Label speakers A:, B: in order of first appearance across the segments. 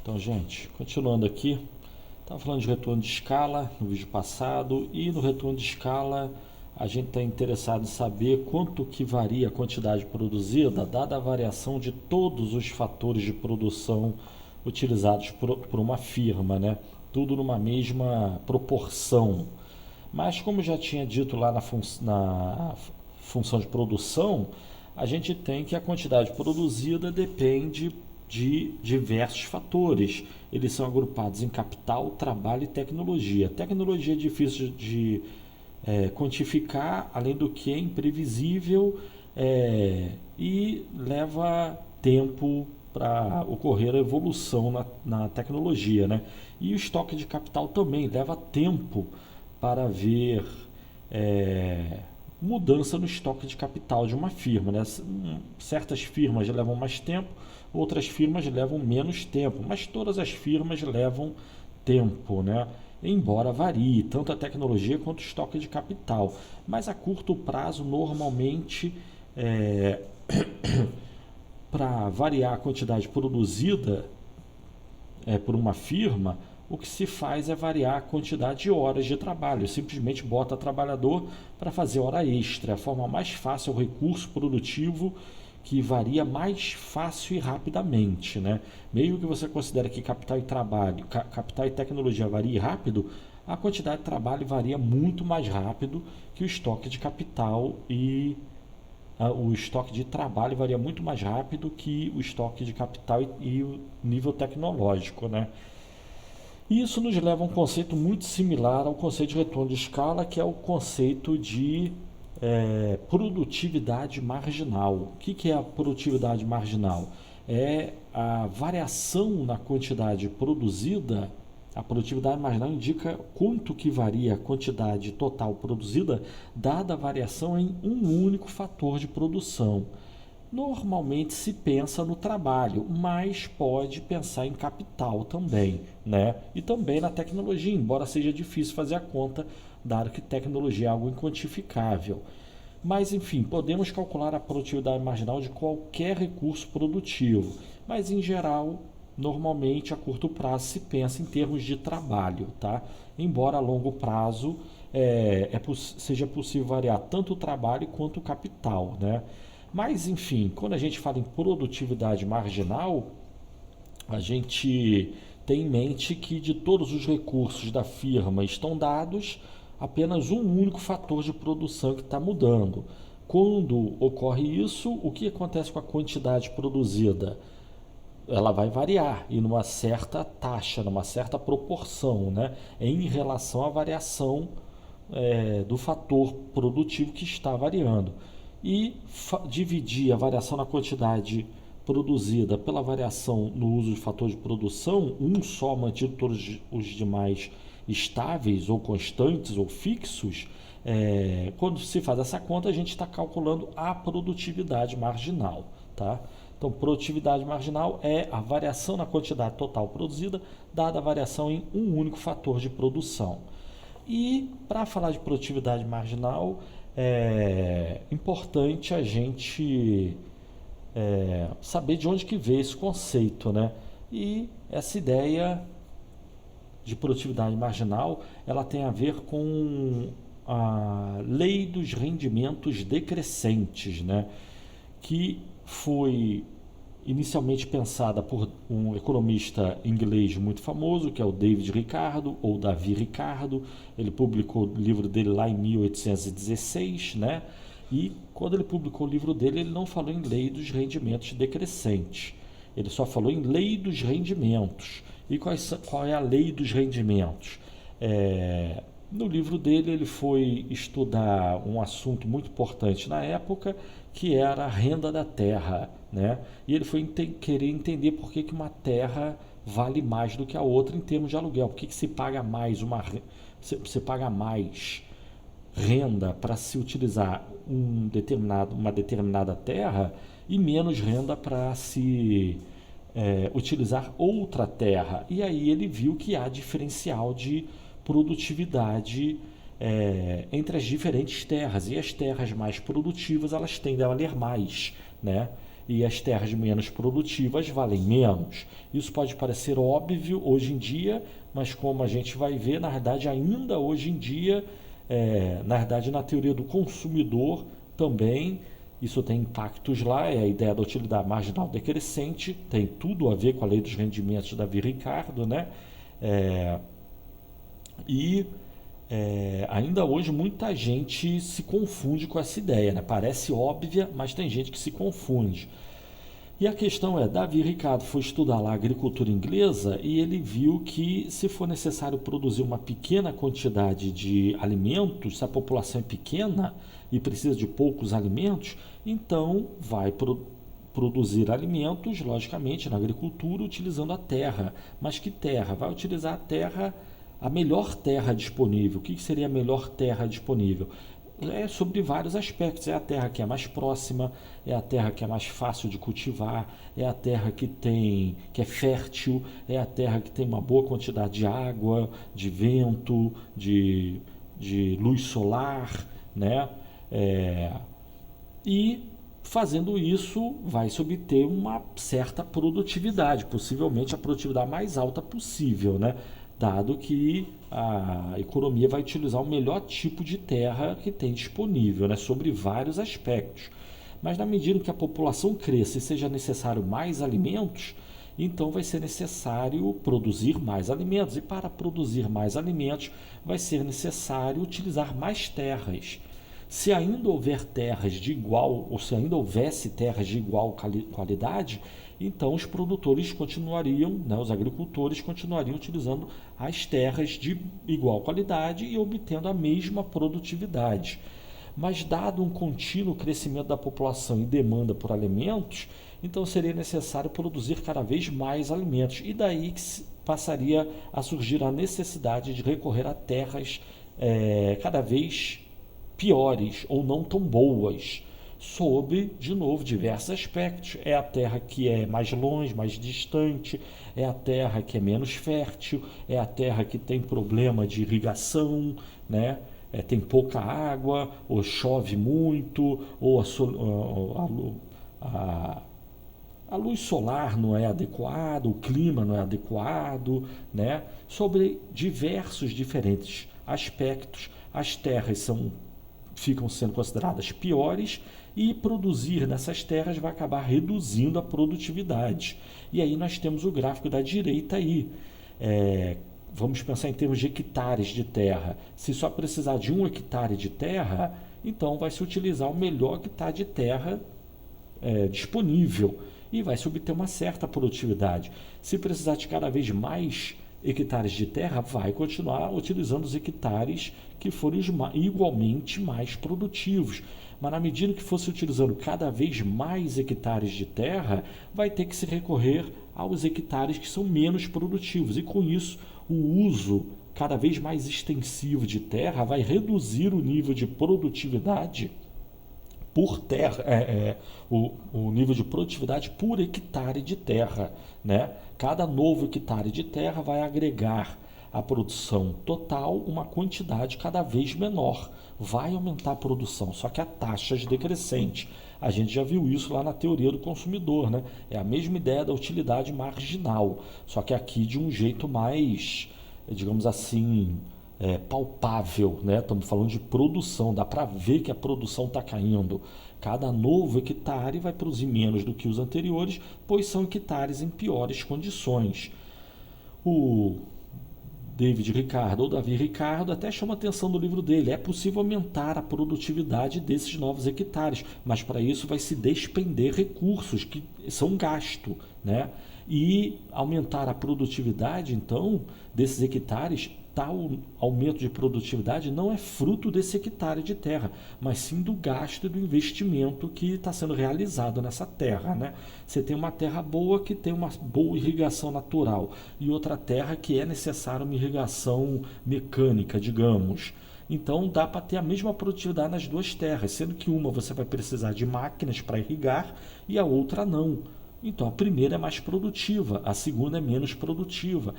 A: Então, gente, continuando aqui, estava falando de retorno de escala no vídeo passado, e no retorno de escala a gente está interessado em saber quanto que varia a quantidade produzida, dada a variação de todos os fatores de produção utilizados por uma firma, né? Tudo numa mesma proporção. Mas como já tinha dito lá na função de produção, a gente tem que a quantidade produzida depende de diversos fatores. Eles são agrupados em capital, trabalho e tecnologia. Tecnologia é difícil de quantificar, além do que é imprevisível e leva tempo para ocorrer a evolução na tecnologia, né? E o estoque de capital também leva tempo para haver mudança no estoque de capital de uma firma, né? Certas firmas levam mais tempo, outras firmas levam menos tempo, mas todas as firmas levam tempo, né? Embora varie tanto a tecnologia quanto o estoque de capital. Mas a curto prazo, normalmente, para variar a quantidade produzida por uma firma, o que se faz é variar a quantidade de horas de trabalho. Simplesmente bota trabalhador para fazer hora extra. A forma mais fácil é o recurso produtivo que varia mais fácil e rapidamente, né? Mesmo que você considere que capital e trabalho, capital e tecnologia varie rápido, a quantidade de trabalho varia muito mais rápido que o estoque de capital e o estoque de trabalho varia muito mais rápido que o estoque de capital e o nível tecnológico, né? E isso nos leva a um conceito muito similar ao conceito de retorno de escala, que é o conceito de produtividade marginal. O que é a produtividade marginal? É a variação na quantidade produzida. A produtividade marginal indica quanto que varia a quantidade total produzida, dada a variação em um único fator de produção. Normalmente se pensa no trabalho, mas pode pensar em capital também, né? E também na tecnologia, embora seja difícil fazer a conta, dado que tecnologia é algo inquantificável. Mas, enfim, podemos calcular a produtividade marginal de qualquer recurso produtivo, mas, em geral, normalmente a curto prazo se pensa em termos de trabalho, tá? Embora a longo prazo seja possível variar tanto o trabalho quanto o capital, né? Mas, enfim, quando a gente fala em produtividade marginal, a gente tem em mente que de todos os recursos da firma estão dados, apenas um único fator de produção que está mudando. Quando ocorre isso, o que acontece com a quantidade produzida? Ela vai variar e numa certa taxa, numa certa proporção, né? Em relação à variação do fator produtivo que está variando. E dividir a variação na quantidade produzida pela variação no uso de fator de produção, um só mantido, todos os demais estáveis ou constantes ou fixos, quando se faz essa conta, a gente está calculando a produtividade marginal, tá? Então, produtividade marginal é a variação na quantidade total produzida, dada a variação em um único fator de produção. E para falar de produtividade marginal, é importante a gente saber de onde que veio esse conceito, né? E essa ideia de produtividade marginal, ela tem a ver com a lei dos rendimentos decrescentes, né? Que foi inicialmente pensada por um economista inglês muito famoso, que é o David Ricardo, ou Davi Ricardo. Ele publicou o livro dele lá em 1816, né? E quando ele publicou o livro dele, ele não falou em lei dos rendimentos decrescentes. Ele só falou em lei dos rendimentos. E qual é a lei dos rendimentos? No livro dele, ele foi estudar um assunto muito importante na época, que era a renda da terra, né? E ele foi querer entender por que uma terra vale mais do que a outra em termos de aluguel. Por que se paga mais você paga mais renda para se utilizar uma determinada terra e menos renda para se utilizar outra terra. E aí ele viu que há diferencial de produtividade entre as diferentes terras, e as terras mais produtivas elas tendem a valer mais, né? e as terras menos produtivas valem menos. Isso pode parecer óbvio hoje em dia, mas como a gente vai ver, na verdade, ainda hoje em dia, na verdade, na teoria do consumidor também, isso tem impactos lá, é a ideia da utilidade marginal decrescente, tem tudo a ver com a lei dos rendimentos da Davi Ricardo, né? Ainda hoje muita gente se confunde com essa ideia, né? Parece óbvia, mas tem gente que se confunde. E a questão é, Davi Ricardo foi estudar lá a agricultura inglesa e ele viu que se for necessário produzir uma pequena quantidade de alimentos, se a população é pequena e precisa de poucos alimentos, então vai produzir alimentos, logicamente, na agricultura, utilizando a terra. Mas que terra? Vai utilizar a terra, a melhor terra disponível. O que seria a melhor terra disponível? É sobre vários aspectos. É a terra que é mais próxima, é a terra que é mais fácil de cultivar, é a terra que é fértil, é a terra que tem uma boa quantidade de água, de vento, de luz solar, né? E fazendo isso, vai se obter uma certa produtividade, possivelmente a produtividade mais alta possível, né? Dado que a economia vai utilizar o melhor tipo de terra que tem disponível, né? Sobre vários aspectos. Mas na medida que a população cresça e seja necessário mais alimentos, então vai ser necessário produzir mais alimentos. E para produzir mais alimentos, vai ser necessário utilizar mais terras. Se ainda houver terras de igual, ou se ainda houvesse terras de igual qualidade, então os produtores continuariam, né, os agricultores continuariam utilizando as terras de igual qualidade e obtendo a mesma produtividade. Mas dado um contínuo crescimento da população e demanda por alimentos, então seria necessário produzir cada vez mais alimentos. E daí que passaria a surgir a necessidade de recorrer a terras cada vez piores ou não tão boas, sob, de novo, diversos aspectos. É a terra que é mais longe, mais distante, é a terra que é menos fértil, é a terra que tem problema de irrigação, né? Tem pouca água, ou chove muito, ou a luz solar não é adequada, o clima não é adequado, né? Sobre diversos diferentes aspectos, as terras ficam sendo consideradas piores e produzir nessas terras vai acabar reduzindo a produtividade. E aí nós temos o gráfico da direita aí. Vamos pensar em termos de hectares de terra. Se só precisar de 1 hectare de terra, então vai se utilizar o melhor hectare de terra disponível e vai se obter uma certa produtividade. Se precisar de cada vez mais hectares de terra, vai continuar utilizando os hectares que forem igualmente mais produtivos. Mas na medida que fosse utilizando cada vez mais hectares de terra, vai ter que se recorrer aos hectares que são menos produtivos. E com isso, o uso cada vez mais extensivo de terra vai reduzir o nível de produtividade por terra, o nível de produtividade por hectare de terra, né? Cada novo hectare de terra vai agregar à produção total uma quantidade cada vez menor. Vai aumentar a produção, só que a taxas decrescente. A gente já viu isso lá na teoria do consumidor, né? É a mesma ideia da utilidade marginal, só que aqui de um jeito mais, digamos assim, palpável, né? Estamos falando de produção, dá para ver que a produção está caindo. Cada novo hectare vai produzir menos do que os anteriores, pois são hectares em piores condições. O David Ricardo, ou Davi Ricardo, até chama atenção no livro dele. É possível aumentar a produtividade desses novos hectares, mas para isso vai se despender recursos que são gasto, né? E aumentar a produtividade, então, desses hectares, tal aumento de produtividade não é fruto desse hectare de terra, mas sim do gasto e do investimento que está sendo realizado nessa terra, né? Você tem uma terra boa que tem uma boa irrigação natural e outra terra que é necessária uma irrigação mecânica, digamos. Então dá para ter a mesma produtividade nas duas terras, sendo que uma você vai precisar de máquinas para irrigar e a outra não. Então, a primeira é mais produtiva, a segunda é menos produtiva.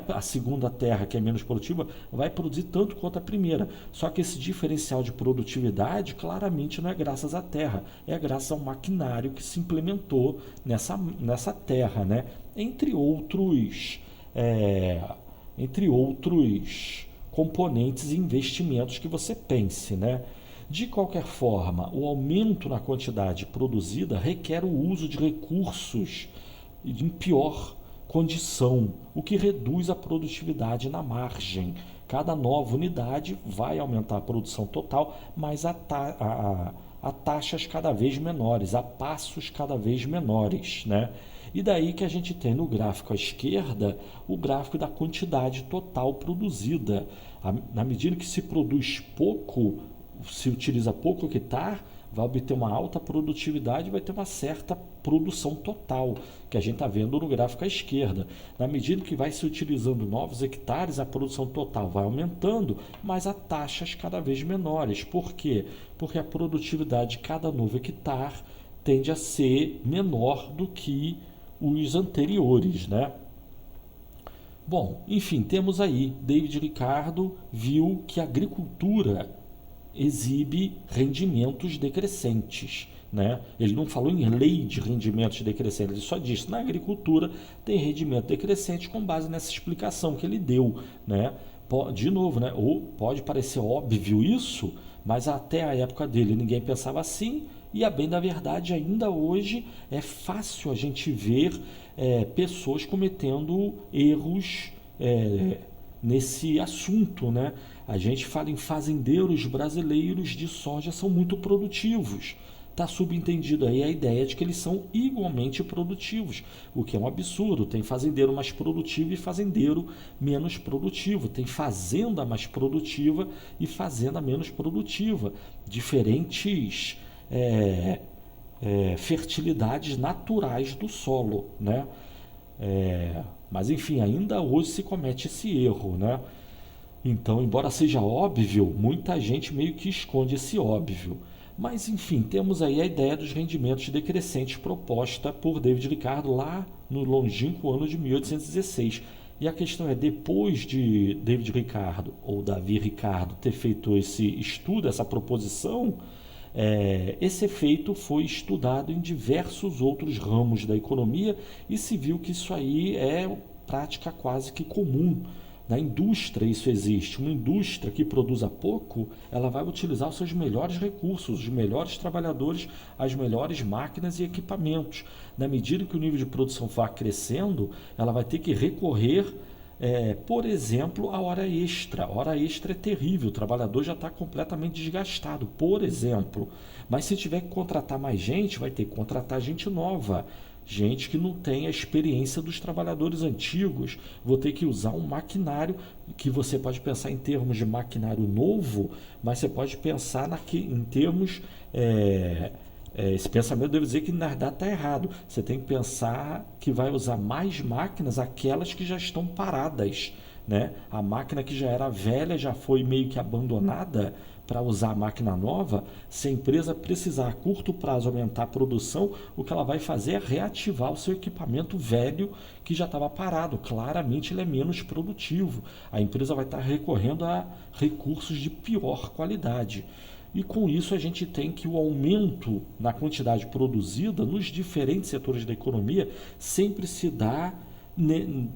A: A segunda terra, que é menos produtiva, vai produzir tanto quanto a primeira. Só que esse diferencial de produtividade claramente não é graças à terra, é graças ao maquinário que se implementou nessa terra, né? Entre outros, é, entre outros componentes e investimentos que você pense, né? De qualquer forma, o aumento na quantidade produzida requer o uso de recursos em pior condição, o que reduz a produtividade na margem. Cada nova unidade vai aumentar a produção total, mas a taxas cada vez menores, a passos cada vez menores, né? E daí que a gente tem no gráfico à esquerda o gráfico da quantidade total produzida. Na medida que se produz pouco, se utiliza pouco hectare, vai obter uma alta produtividade e vai ter uma certa produção total, que a gente está vendo no gráfico à esquerda. Na medida que vai se utilizando novos hectares, a produção total vai aumentando, mas a taxas cada vez menores. Por quê? Porque a produtividade de cada novo hectare tende a ser menor do que os anteriores, né? Bom, enfim, temos aí, David Ricardo viu que a agricultura exibe rendimentos decrescentes, né? Ele não falou em lei de rendimentos decrescentes, ele só disse que na agricultura tem rendimento decrescente com base nessa explicação que ele deu, né? De novo, né? Ou pode parecer óbvio isso, mas até a época dele ninguém pensava assim, e a bem da verdade ainda hoje é fácil a gente ver pessoas cometendo erros nesse assunto, né? A gente fala em fazendeiros brasileiros de soja são muito produtivos. Está subentendido aí a ideia de que eles são igualmente produtivos, o que é um absurdo. Tem fazendeiro mais produtivo e fazendeiro menos produtivo. Tem fazenda mais produtiva e fazenda menos produtiva. Diferentes fertilidades naturais do solo, né? Mas enfim, ainda hoje se comete esse erro, né? Então, embora seja óbvio, muita gente meio que esconde esse óbvio. Mas, enfim, temos aí a ideia dos rendimentos decrescentes proposta por David Ricardo lá no longínquo ano de 1816. E a questão é, depois de David Ricardo, ou Davi Ricardo, ter feito esse estudo, essa proposição, esse efeito foi estudado em diversos outros ramos da economia e se viu que isso aí é prática quase que comum. Na indústria isso existe. Uma indústria que produza pouco, ela vai utilizar os seus melhores recursos, os melhores trabalhadores, as melhores máquinas e equipamentos. Na medida que o nível de produção vá crescendo, ela vai ter que recorrer, por exemplo, à hora extra. A hora extra é terrível, o trabalhador já está completamente desgastado, por exemplo. Mas se tiver que contratar mais gente, vai ter que contratar gente nova. Gente que não tem a experiência dos trabalhadores antigos. Vou ter que usar um maquinário que você pode pensar em termos de maquinário novo, mas você pode pensar em termos... esse pensamento deve dizer que na verdade está errado. Você tem que pensar que vai usar mais máquinas, aquelas que já estão paradas, né? A máquina que já era velha, já foi meio que abandonada para usar a máquina nova. Se a empresa precisar a curto prazo aumentar a produção, o que ela vai fazer é reativar o seu equipamento velho que já estava parado. Claramente ele é menos produtivo. A empresa vai estar recorrendo a recursos de pior qualidade. E com isso a gente tem que o aumento na quantidade produzida nos diferentes setores da economia sempre se dá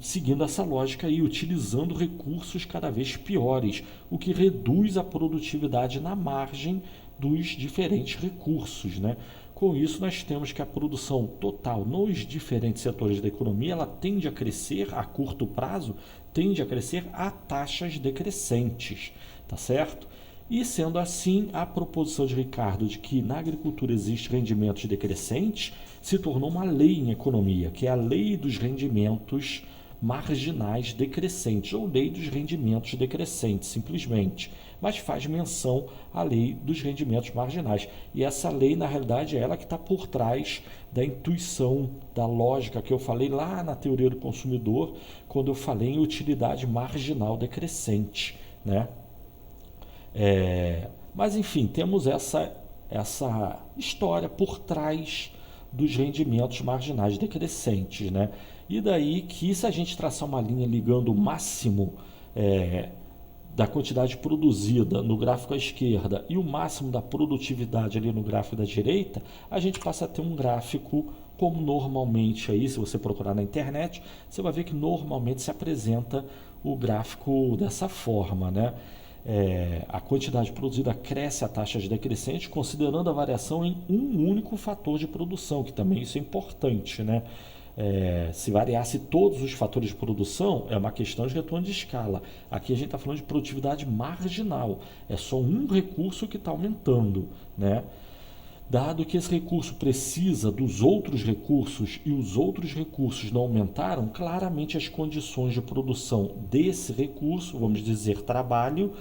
A: seguindo essa lógica aí, utilizando recursos cada vez piores, o que reduz a produtividade na margem dos diferentes recursos, né? Com isso, nós temos que a produção total nos diferentes setores da economia, ela tende a crescer a curto prazo, tende a crescer a taxas decrescentes, tá certo? E sendo assim, a proposição de Ricardo de que na agricultura existe rendimentos decrescentes se tornou uma lei em economia, que é a lei dos rendimentos marginais decrescentes, ou lei dos rendimentos decrescentes, simplesmente, mas faz menção à lei dos rendimentos marginais. E essa lei, na realidade, é ela que está por trás da intuição, da lógica que eu falei lá na teoria do consumidor, quando eu falei em utilidade marginal decrescente, né? Mas enfim, temos essa história por trás dos rendimentos marginais decrescentes, né? E daí que se a gente traçar uma linha ligando o máximo da quantidade produzida no gráfico à esquerda e o máximo da produtividade ali no gráfico da direita, a gente passa a ter um gráfico como normalmente aí, se você procurar na internet, você vai ver que normalmente se apresenta o gráfico dessa forma, né? A quantidade produzida cresce a taxas decrescentes, considerando a variação em um único fator de produção, que também isso é importante, né? Se variasse todos os fatores de produção, é uma questão de retorno de escala. Aqui a gente está falando de produtividade marginal, é só um recurso que está aumentando, né? Dado que esse recurso precisa dos outros recursos e os outros recursos não aumentaram, claramente as condições de produção desse recurso, vamos dizer trabalho,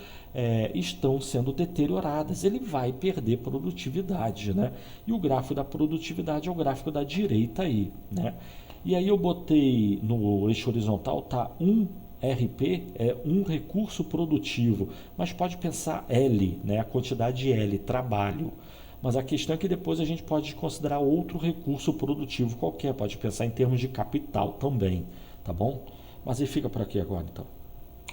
A: estão sendo deterioradas. Ele vai perder produtividade, né? E o gráfico da produtividade é o gráfico da direita aí, né? E aí eu botei no eixo horizontal, tá RP é um recurso produtivo, mas pode pensar L, né? A quantidade de L, trabalho. Mas a questão é que depois a gente pode considerar outro recurso produtivo qualquer, pode pensar em termos de capital também, tá bom? Mas ele fica por aqui agora então.